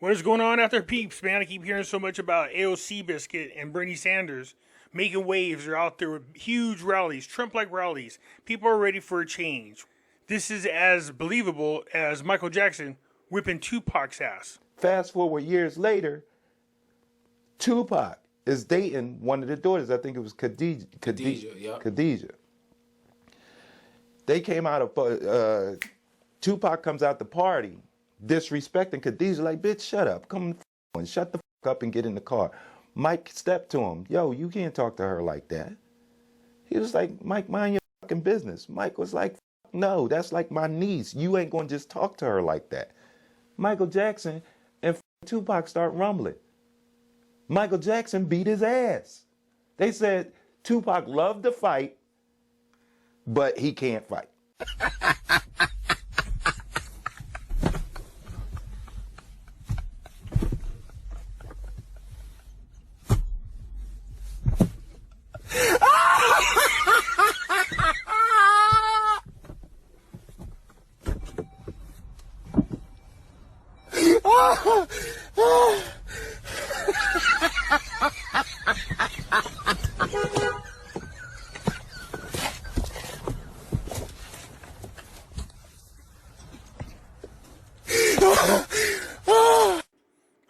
What is going on out there, peeps, man? I keep hearing so much about Seabiscuit and Bernie Sanders making waves. They're out there with huge rallies, Trump-like rallies. People are ready for a change. This is as believable as Michael Jackson whipping Tupac's ass. Fast forward years later, Tupac is dating one of the daughters. I think it was Khadijah. They came out of, Tupac comes out the party, disrespecting Khadijah, like, bitch, shut up. Come on, shut the fuck up and get in the car. Mike stepped to him. Yo, you can't talk to her like that. He was like, Mike, mind your fucking business. Mike was like, no, that's like my niece. You ain't gonna just talk to her like that. Michael Jackson and Tupac start rumbling. Michael Jackson beat his ass. They said Tupac loved to fight, but he can't fight.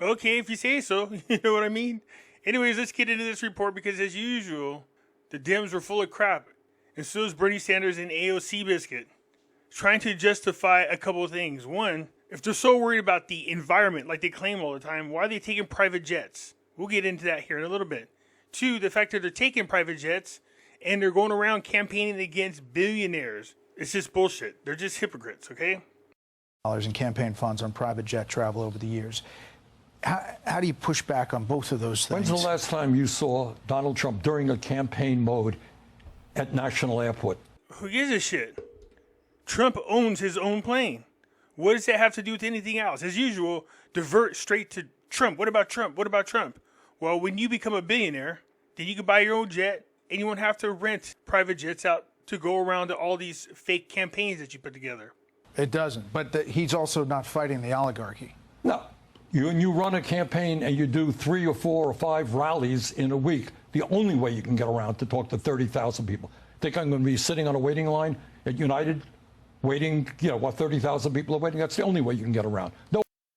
Okay, if you say so, you know what I mean? Anyways, let's get into this report because, as usual, the Dems were full of crap, and so is Bernie Sanders and Seabiscuit, trying to justify a couple of things. One, if they're so worried about the environment like they claim all the time, why are they taking private jets? We'll get into that here in a little bit. Two, the fact that they're taking private jets and they're going around campaigning against billionaires. It's just bullshit. They're just hypocrites, okay? In campaign funds on private jet travel over the years. How do you push back on both of those things? When's the last time you saw Donald Trump during a campaign mode at National Airport? Who gives a shit? Trump owns his own plane. What does that have to do with anything else? As usual, divert straight to Trump. What about Trump? What about Trump? Well, when you become a billionaire, then you can buy your own jet and you won't have to rent private jets out to go around to all these fake campaigns that you put together. It doesn't. But he's also not fighting the oligarchy. No. You run a campaign and you do 3 or 4 or 5 rallies in a week. The only way you can get around to talk to 30,000 people. Think I'm going to be sitting on a waiting line at United, waiting, 30,000 people are waiting? That's the only way you can get around.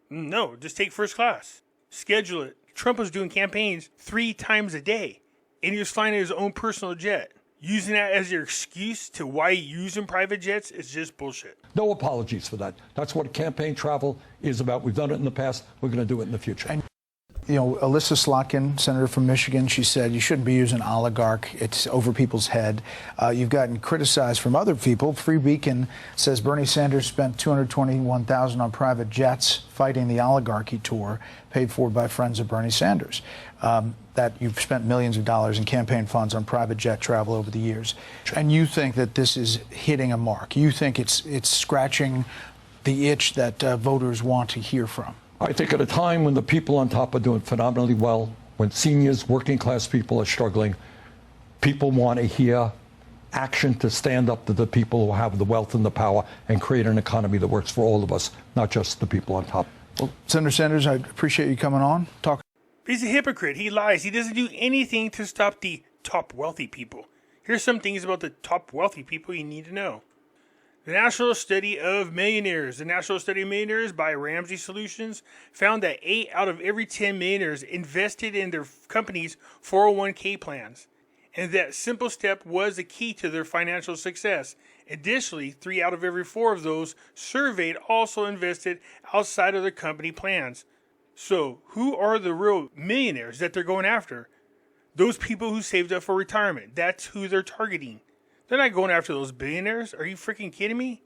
No, just take first class. Schedule it. Trump was doing campaigns 3 times a day, and he was flying in his own personal jet. Using that as your excuse to why you're using private jets is just bullshit. No apologies for that. That's what campaign travel is about. We've done it in the past. We're going to do it in the future. And, Alyssa Slotkin, senator from Michigan, she said you shouldn't be using oligarch. It's over people's head. You've gotten criticized from other people. Free Beacon says Bernie Sanders spent $221,000 on private jets fighting the oligarchy tour, paid for by friends of Bernie Sanders. That you've spent millions of dollars in campaign funds on private jet travel over the years. And you think that this is hitting a mark. You think it's scratching the itch that voters want to hear from. I think at a time when the people on top are doing phenomenally well, when seniors, working class people are struggling, people want to hear action to stand up to the people who have the wealth and the power and create an economy that works for all of us, not just the people on top. Well, Senator Sanders, I appreciate you coming on. He's a hypocrite. He lies. He doesn't do anything to stop the top wealthy people. Here's some things about the top wealthy people you need to know. The National Study of Millionaires. The National Study of Millionaires by Ramsey Solutions found that 8 out of every 10 millionaires invested in their company's 401k plans. And that simple step was the key to their financial success. Additionally, 3 out of every 4 of those surveyed also invested outside of their company plans. So, who are the real millionaires that they're going after? Those people who saved up for retirement. That's who they're targeting. They're not going after those billionaires. Are you freaking kidding me?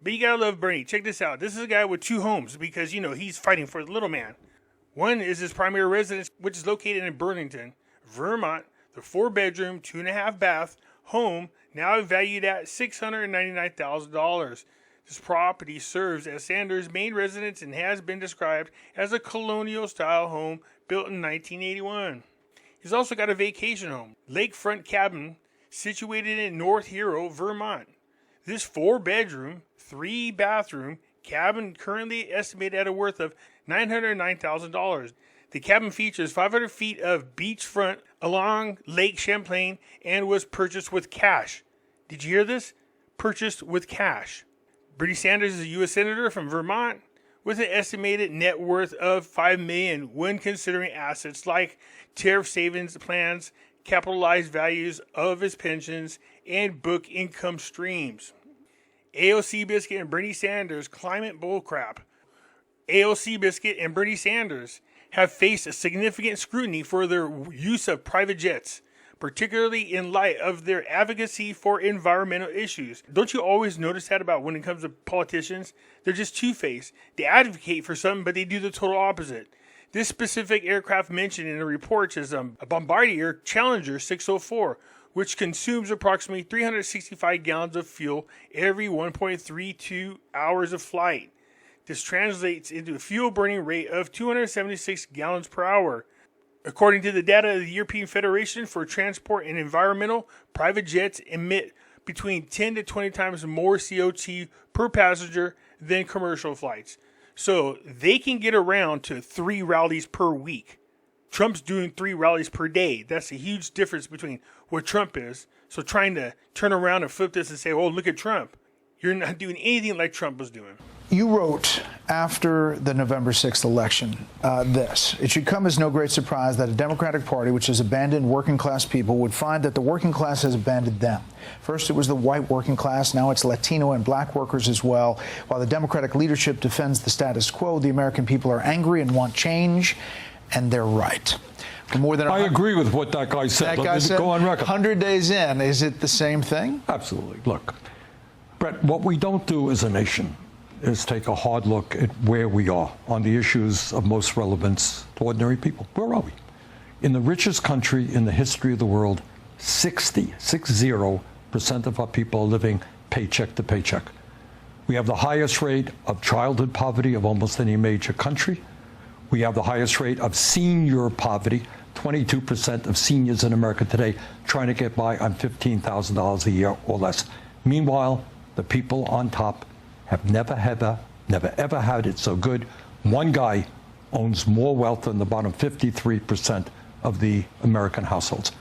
But you gotta love Bernie. Check this out. This is a guy with 2 homes because, he's fighting for the little man. One is his primary residence, which is located in Burlington, Vermont. The 4-bedroom, 2.5 bath home, now valued at $699,000. This property serves as Sanders' main residence and has been described as a colonial-style home built in 1981. He's also got a vacation home, lakefront cabin, situated in North Hero, Vermont. This 4-bedroom, 3-bathroom cabin currently estimated at a worth of $909,000. The cabin features 500 feet of beachfront along Lake Champlain and was purchased with cash. Did you hear this? Purchased with cash. Bernie Sanders is a U.S. Senator from Vermont with an estimated net worth of $5 million when considering assets like tariff savings plans, capitalized values of his pensions, and book income streams. Seabiscuit and Bernie Sanders climate bullcrap. Seabiscuit and Bernie Sanders have faced a significant scrutiny for their use of private jets, particularly in light of their advocacy for environmental issues. Don't you always notice that about when it comes to politicians? They're just two-faced. They advocate for something, but they do the total opposite. This specific aircraft mentioned in the report is a Bombardier Challenger 604, which consumes approximately 365 gallons of fuel every 1.32 hours of flight. This translates into a fuel burning rate of 276 gallons per hour. According to the data of the European Federation for Transport and Environmental, private jets emit between 10 to 20 times more CO2 per passenger than commercial flights. So they can get around to 3 rallies per week. Trump's doing 3 rallies per day. That's a huge difference between what Trump is. So trying to turn around and flip this and say, oh, look at Trump. You're not doing anything like Trump was doing. You wrote after the November 6th election this. It should come as no great surprise that a Democratic Party which has abandoned working class people would find that the working class has abandoned them. First, it was the white working class. Now it's Latino and black workers as well. While the Democratic leadership defends the status quo, the American people are angry and want change, and they're right. For more than I agree with what that guy said. That guy said, go on record. 100 days in, is it the same thing? Absolutely. Look, Brett, what we don't do as a nation is take a hard look at where we are on the issues of most relevance to ordinary people. Where are we? In the richest country in the history of the world, 60% of our people are living paycheck to paycheck. We have the highest rate of childhood poverty of almost any major country. We have the highest rate of senior poverty. 22% of seniors in America today trying to get by on $15,000 a year or less. Meanwhile, the people on top have never ever had it so good. One guy owns more wealth than the bottom 53% of the American households.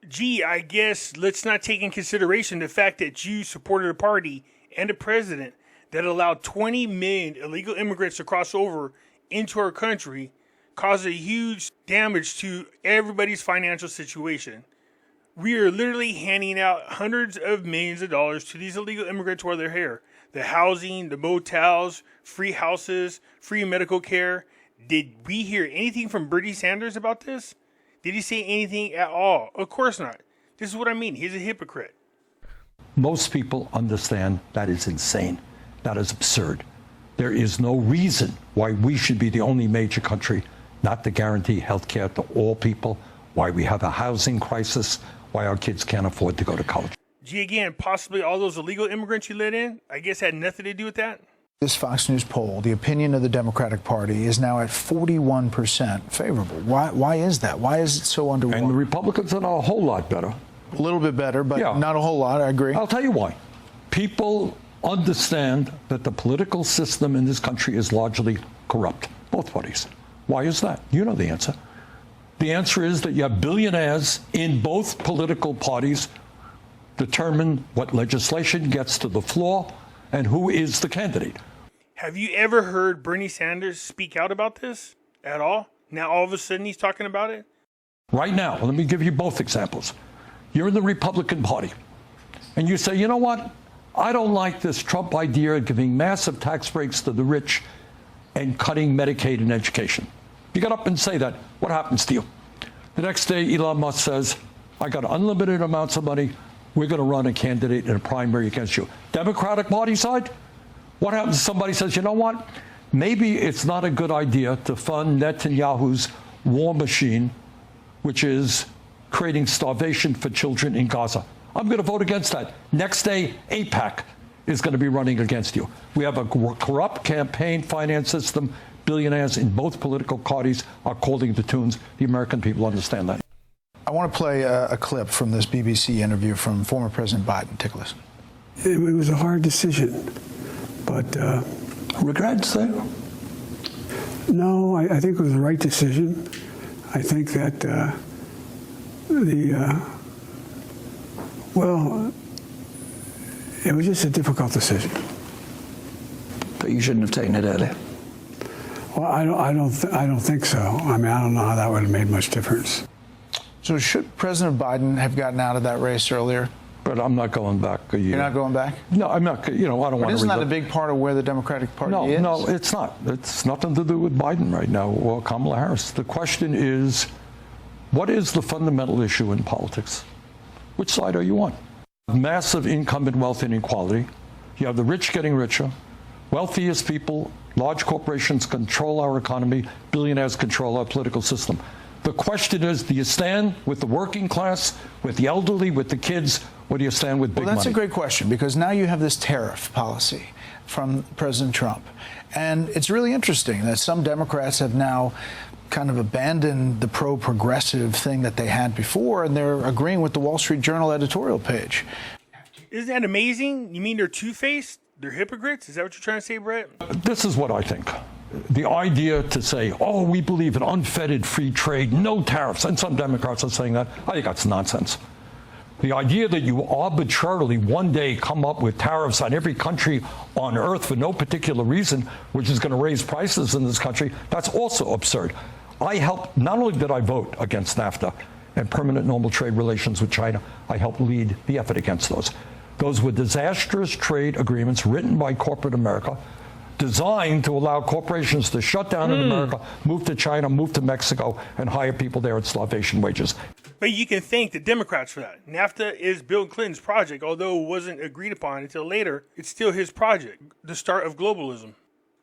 Gee, I guess let's not take in consideration the fact that you supported a party and a president that allowed 20 million illegal immigrants to cross over into our country, caused a huge damage to everybody's financial situation. We are literally handing out hundreds of millions of dollars to these illegal immigrants while they're here. The housing, the motels, free houses, free medical care. Did we hear anything from Bernie Sanders about this? Did he say anything at all? Of course not. This is what I mean. He's a hypocrite. Most people understand that is insane. That is absurd. There is no reason why we should be the only major country not to guarantee health care to all people, why we have a housing crisis, why our kids can't afford to go to college. Gee, again, possibly all those illegal immigrants you let in, I guess had nothing to do with that? This Fox News poll, the opinion of the Democratic Party is now at 41% favorable. Why is that? Why is it so underwhelming? And the Republicans are a whole lot better. A little bit better, but not a whole lot, I agree. I'll tell you why. People understand that the political system in this country is largely corrupt. Both parties. Why is that? You know the answer. The answer is that you have billionaires in both political parties determine what legislation gets to the floor and who is the candidate. Have you ever heard Bernie Sanders speak out about this at all? Now all of a sudden he's talking about it? Right now, let me give you both examples. You're in the Republican Party, and you say, you know what? I don't like this Trump idea of giving massive tax breaks to the rich and cutting Medicaid and education. You get up and say that. What happens to you? The next day, Elon Musk says, I got unlimited amounts of money. We're going to run a candidate in a primary against you. Democratic Party side? What happens if somebody says, you know what? Maybe it's not a good idea to fund Netanyahu's war machine, which is creating starvation for children in Gaza. I'm going to vote against that. Next day, AIPAC is going to be running against you. We have a corrupt campaign finance system. Billionaires in both political parties are calling the tunes. The American people understand that. I want to play a clip from this BBC interview from former President Biden. Take a listen. It was a hard decision, but regrets there? No, I think it was the right decision. I think that well, it was just a difficult decision. But you shouldn't have taken it earlier. Well, I don't think so. I mean, I don't know how that would have made much difference. So should President Biden have gotten out of that race earlier? But I'm not going back a year. You're not going back? No, I'm not. You know, I don't want to. Isn't that a big part of where the Democratic Party is? No, it's not. It's nothing to do with Biden right now or Kamala Harris. The question is, what is the fundamental issue in politics? Which side are you on? Massive income and wealth inequality. You have the rich getting richer. Wealthiest people, large corporations control our economy. Billionaires control our political system. The question is, do you stand with the working class, with the elderly, with the kids, or do you stand with big money? Well, that's a great question, because now you have this tariff policy from President Trump. And it's really interesting that some Democrats have now kind of abandoned the pro-progressive thing that they had before, and they're agreeing with the Wall Street Journal editorial page. Isn't that amazing? You mean they're two-faced? They're hypocrites? Is that what you're trying to say, Brett? This is what I think. The idea to say, oh, we believe in unfettered free trade, no tariffs, and some Democrats are saying that, I think that's nonsense. The idea that you arbitrarily one day come up with tariffs on every country on earth for no particular reason, which is going to raise prices in this country, that's also absurd. I helped, not only did I vote against NAFTA and permanent normal trade relations with China, I helped lead the effort against those. Those were disastrous trade agreements written by corporate America, designed to allow corporations to shut down in America, move to China, move to Mexico, and hire people there at starvation wages. But you can thank the Democrats for that. NAFTA is Bill Clinton's project, although it wasn't agreed upon until later. It's still his project, the start of globalism.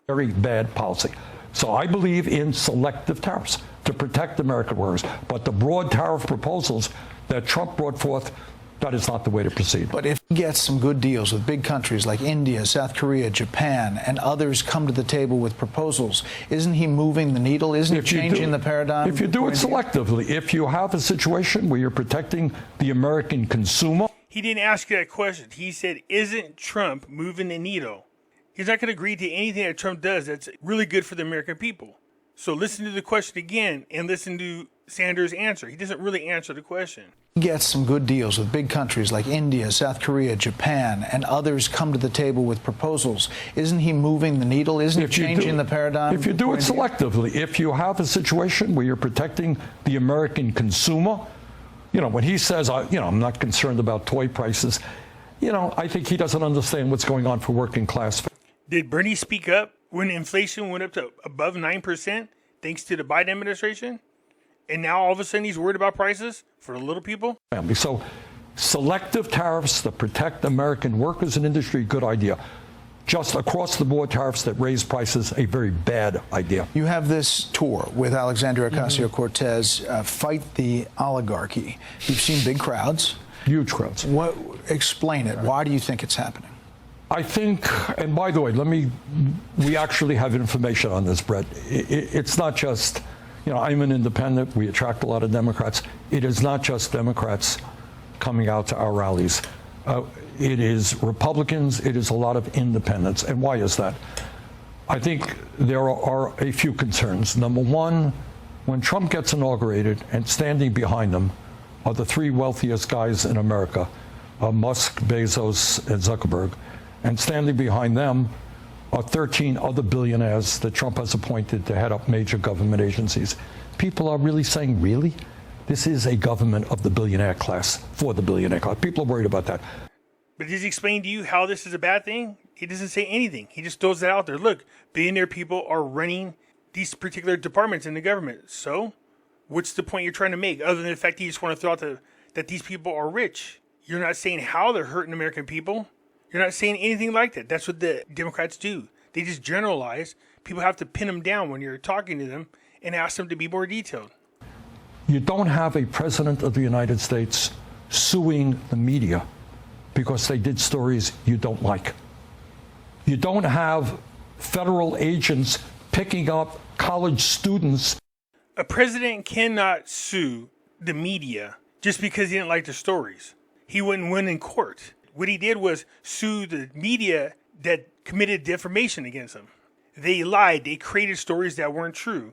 Very bad policy. So I believe in selective tariffs to protect American workers. But the broad tariff proposals that Trump brought forth, that is not the way to proceed. But if he gets some good deals with big countries like India, South Korea, Japan, and others come to the table with proposals, isn't he moving the needle? Isn't he changing the paradigm? If you do it selectively, if you have a situation where you're protecting the American consumer. He didn't ask you that question. He said, isn't Trump moving the needle? He's not going to agree to anything that Trump does that's really good for the American people. So listen to the question again and listen to Sanders' answer. He doesn't really answer the question. He gets some good deals with big countries like India, South Korea, Japan, and others come to the table with proposals. Isn't he moving the needle? Isn't he changing the paradigm? If you do it selectively, if you have a situation where you're protecting the American consumer, you know, when he says, I'm not concerned about toy prices, I think he doesn't understand what's going on for working class. Did Bernie speak up when inflation went up to above 9% thanks to the Biden administration? And now all of a sudden he's worried about prices for the little people? So selective tariffs that protect American workers and industry, good idea. Just across the board tariffs that raise prices, a very bad idea. You have this tour with Alexandria Ocasio-Cortez, Fight the Oligarchy. You've seen big crowds. Huge crowds. Explain it. Why do you think it's happening? I think, and by the way, we actually have information on this, Brett. It's not just, I'm an independent. We attract a lot of Democrats. It is not just Democrats coming out to our rallies. It is Republicans. It is a lot of independents. And why is that? I think there are a few concerns. Number one, when Trump gets inaugurated and standing behind him are the three wealthiest guys in America, Musk, Bezos, and Zuckerberg. And standing behind them are 13 other billionaires that Trump has appointed to head up major government agencies. People are really saying, really? This is a government of the billionaire class, for the billionaire class. People are worried about that. But does he explain to you how this is a bad thing? He doesn't say anything. He just throws it out there. Look, billionaire people are running these particular departments in the government. So what's the point you're trying to make other than the fact that you just want to throw out that these people are rich? You're not saying how they're hurting American people. You're not saying anything like that. That's what the Democrats do. They just generalize. People have to pin them down when you're talking to them and ask them to be more detailed. You don't have a president of the United States suing the media because they did stories you don't like. You don't have federal agents picking up college students. A president cannot sue the media just because he didn't like the stories. He wouldn't win in court. What he did was sue the media that committed defamation against him. They lied. They created stories that weren't true.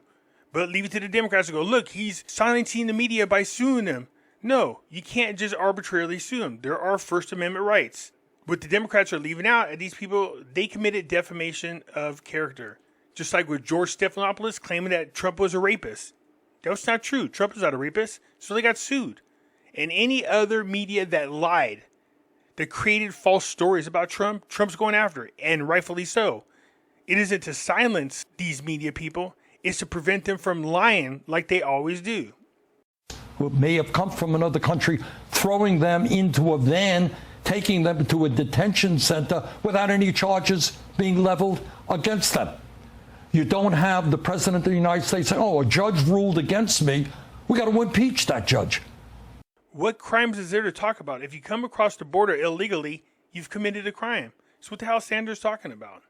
But leave it to the Democrats to go, look, he's silencing the media by suing them. No, you can't just arbitrarily sue them. There are First Amendment rights. What the Democrats are leaving out, these people, they committed defamation of character. Just like with George Stephanopoulos claiming that Trump was a rapist. That was not true. Trump was not a rapist, so they got sued. And any other media that lied, that created false stories about Trump, Trump's going after it, and rightfully so. It isn't to silence these media people, it's to prevent them from lying like they always do. Who may have come from another country, throwing them into a van, taking them to a detention center without any charges being leveled against them. You don't have the President of the United States saying, oh, a judge ruled against me. We got to impeach that judge. What crimes is there to talk about? If you come across the border illegally, you've committed a crime. That's what the hell Sanders talking about.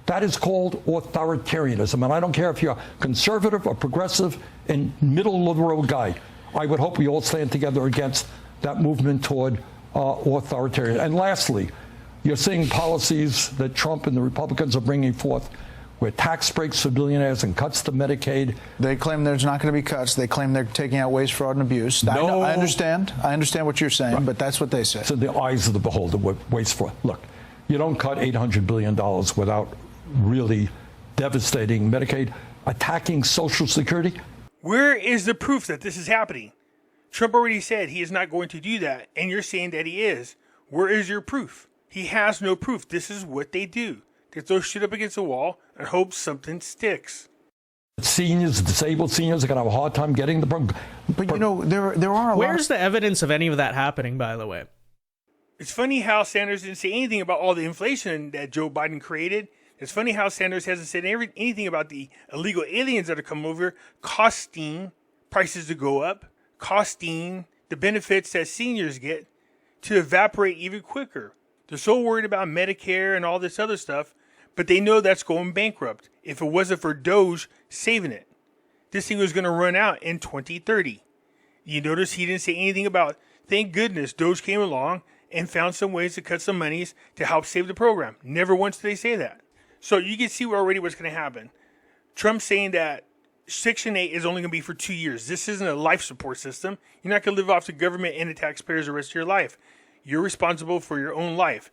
That is called authoritarianism. And I don't care if you're conservative or progressive and middle of the road guy. I would hope we all stand together against that movement toward authoritarian. And lastly, you're seeing policies that Trump and the Republicans are bringing forth with tax breaks for billionaires and cuts to Medicaid. They claim there's not going to be cuts. They claim they're taking out waste, fraud, and abuse. No. I understand what you're saying, right. But that's what they say. It's in the eyes of the beholder, waste, fraud. Look, you don't cut $800 billion without really devastating Medicaid, attacking Social Security. Where is the proof that this is happening? Trump already said he is not going to do that, and you're saying that he is. Where is your proof? He has no proof. This is what they do. They throw shit up against the wall and hope something sticks. Seniors, disabled seniors are going to have a hard time getting the program. But you know, there are a lot. Where's the evidence of any of that happening, by the way? It's funny how Sanders didn't say anything about all the inflation that Joe Biden created. It's funny how Sanders hasn't said anything about the illegal aliens that are coming over, costing prices to go up, costing the benefits that seniors get to evaporate even quicker. They're so worried about Medicare and all this other stuff, but they know that's going bankrupt. If it wasn't for Doge saving it, this thing was going to run out in 2030. You notice he didn't say anything about, thank goodness Doge came along and found some ways to cut some monies to help save the program. Never once did they say that. So you can see already what's going to happen. Trump's saying that Section 8 is only going to be for 2 years. This isn't a life support system. You're not going to live off the government and the taxpayers the rest of your life. You're responsible for your own life.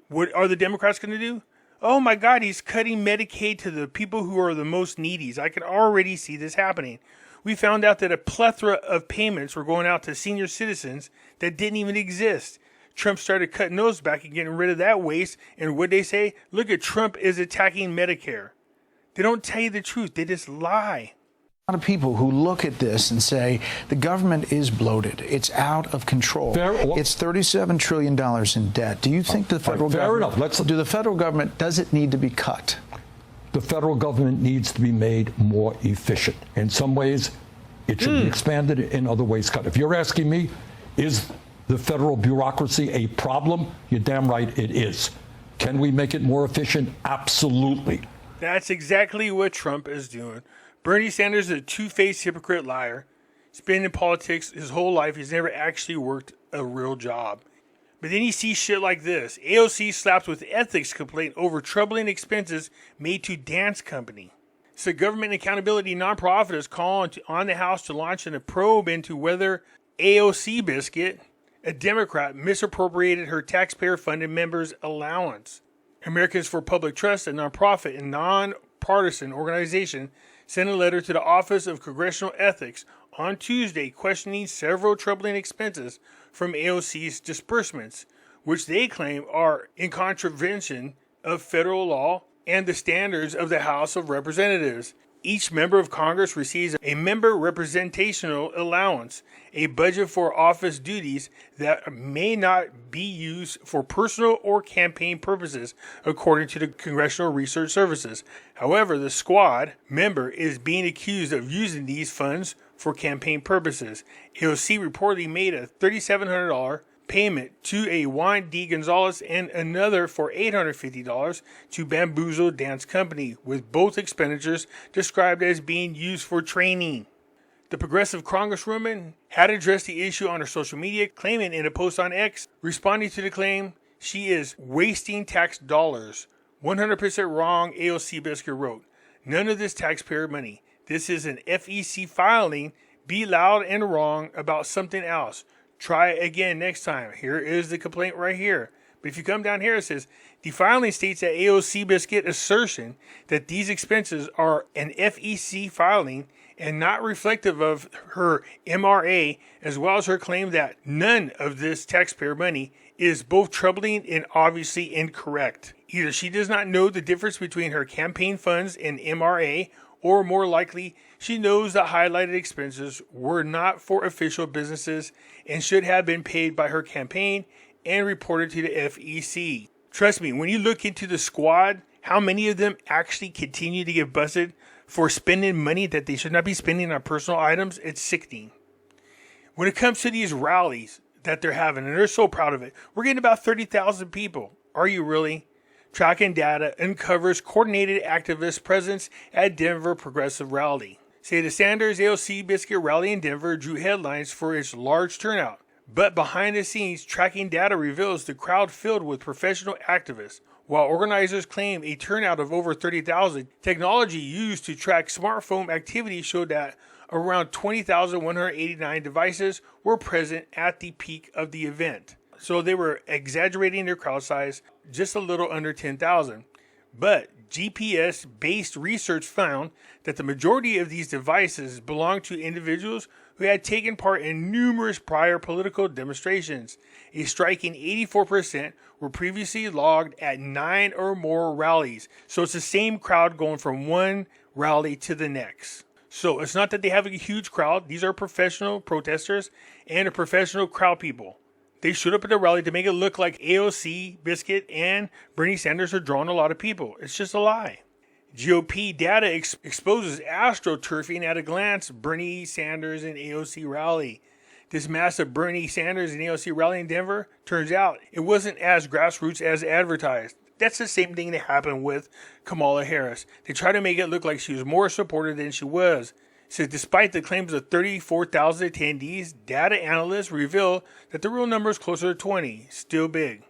What are the Democrats going to do? Oh my God, he's cutting Medicaid to the people who are the most needy. I can already see this happening. We found out that a plethora of payments were going out to senior citizens that didn't even exist. Trump started cutting those back and getting rid of that waste. And what they say? Look at Trump is attacking Medicare. They don't tell you the truth. They just lie. A lot of people who look at this and say the government is bloated. It's out of control. It's $37 trillion in debt. Do you think the federal government... Fair enough. Do the federal government, does it need to be cut? The federal government needs to be made more efficient. In some ways, it should be expanded. In other ways, cut. If you're asking me, is the federal bureaucracy a problem? You're damn right it is. Can we make it more efficient? Absolutely. That's exactly what Trump is doing. Bernie Sanders is a two-faced hypocrite liar. He's been in politics his whole life. He's never actually worked a real job. But then you see shit like this. AOC slapped with ethics complaint over troubling expenses made to dance company. So government accountability nonprofit is calling on the House to launch a probe into whether Seabiscuit, a Democrat, misappropriated her taxpayer-funded members' allowance. Americans for Public Trust, a nonprofit and nonpartisan organization, sent a letter to the Office of Congressional Ethics on Tuesday questioning several troubling expenses from AOC's disbursements, which they claim are in contravention of federal law and the standards of the House of Representatives. Each member of Congress receives a member representational allowance, a budget for office duties that may not be used for personal or campaign purposes, according to the Congressional Research Services. However, the squad member is being accused of using these funds for campaign purposes. AOC reportedly made a $3,700 payment to a Juan D. Gonzalez and another for $850 to Bamboozle Dance Company, with both expenditures described as being used for training. The progressive congresswoman had addressed the issue on her social media, claiming in a post on X, responding to the claim, she is wasting tax dollars 100% wrong, AOC Biscuit wrote. None of this taxpayer money. This is an FEC filing. Be loud and wrong about something else. Try again next time. Here is the complaint right here. But if you come down here, it says, the filing states that AOC Biscuit assertion that these expenses are an FEC filing and not reflective of her MRA, as well as her claim that none of this taxpayer money is both troubling and obviously incorrect. Either she does not know the difference between her campaign funds and MRA, or more likely, she knows the highlighted expenses were not for official businesses and should have been paid by her campaign and reported to the FEC. Trust me, when you look into the squad, how many of them actually continue to get busted for spending money that they should not be spending on personal items, it's sickening. When it comes to these rallies that they're having, and they're so proud of it, we're getting about 30,000 people. Are you really? Tracking data uncovers coordinated activist presence at Denver Progressive Rally. Say the Sanders AOC Biscuit rally in Denver drew headlines for its large turnout. But behind the scenes, tracking data reveals the crowd filled with professional activists. While organizers claim a turnout of over 30,000, technology used to track smartphone activity showed that around 20,189 devices were present at the peak of the event. So they were exaggerating their crowd size just a little under 10,000. But GPS-based research found that the majority of these devices belonged to individuals who had taken part in numerous prior political demonstrations. A striking 84% were previously logged at 9 or more rallies. So it's the same crowd going from one rally to the next. So it's not that they have a huge crowd. These are professional protesters and a professional crowd people. They showed up at the rally to make it look like AOC, Biscuit, and Bernie Sanders are drawing a lot of people. It's just a lie. GOP data exposes astroturfing at a glance. Bernie Sanders and AOC rally. This massive Bernie Sanders and AOC rally in Denver, turns out it wasn't as grassroots as advertised. That's the same thing that happened with Kamala Harris. They tried to make it look like she was more supported than she was. So despite the claims of 34,000 attendees, data analysts reveal that the real number is closer to 20. Still big.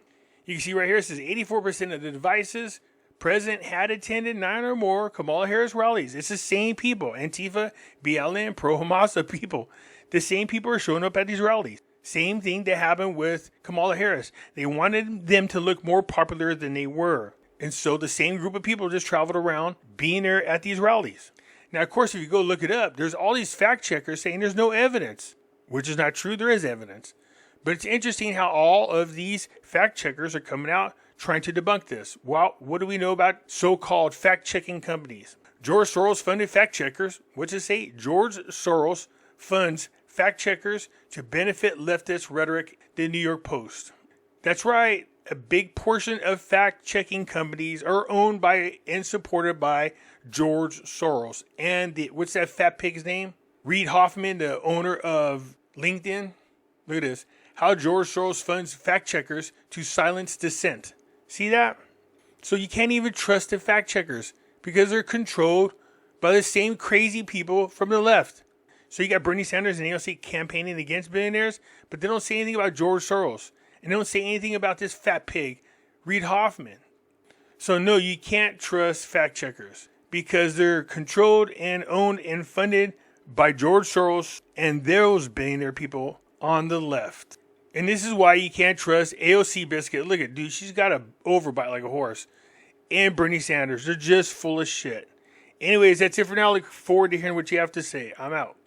You can see right here, it says 84% of the devices present had attended 9 or more Kamala Harris rallies. It's the same people. Antifa, BLM, pro-Hamas people. The same people are showing up at these rallies. Same thing that happened with Kamala Harris. They wanted them to look more popular than they were. And so the same group of people just traveled around being there at these rallies. Now, of course, if you go look it up, there's all these fact checkers saying there's no evidence, which is not true. There is evidence. But it's interesting how all of these fact checkers are coming out trying to debunk this. Well, what do we know about so-called fact-checking companies? George Soros funded fact checkers. What's it say? George Soros funds fact checkers to benefit leftist rhetoric, the New York Post. That's right. A big portion of fact-checking companies are owned by and supported by George Soros. And what's that fat pig's name? Reid Hoffman, the owner of LinkedIn. Look at this. How George Soros funds fact checkers to silence dissent. See that? So you can't even trust the fact checkers because they're controlled by the same crazy people from the left. So you got Bernie Sanders and AOC campaigning against billionaires, but they don't say anything about George Soros. And they don't say anything about this fat pig, Reid Hoffman. So no, you can't trust fact checkers because they're controlled and owned and funded by George Soros and those billionaire people on the left. And this is why you can't trust AOC Biscuit. Look at, dude, she's got an overbite like a horse. And Bernie Sanders. They're just full of shit. Anyways, that's it for now. Look forward to hearing what you have to say. I'm out.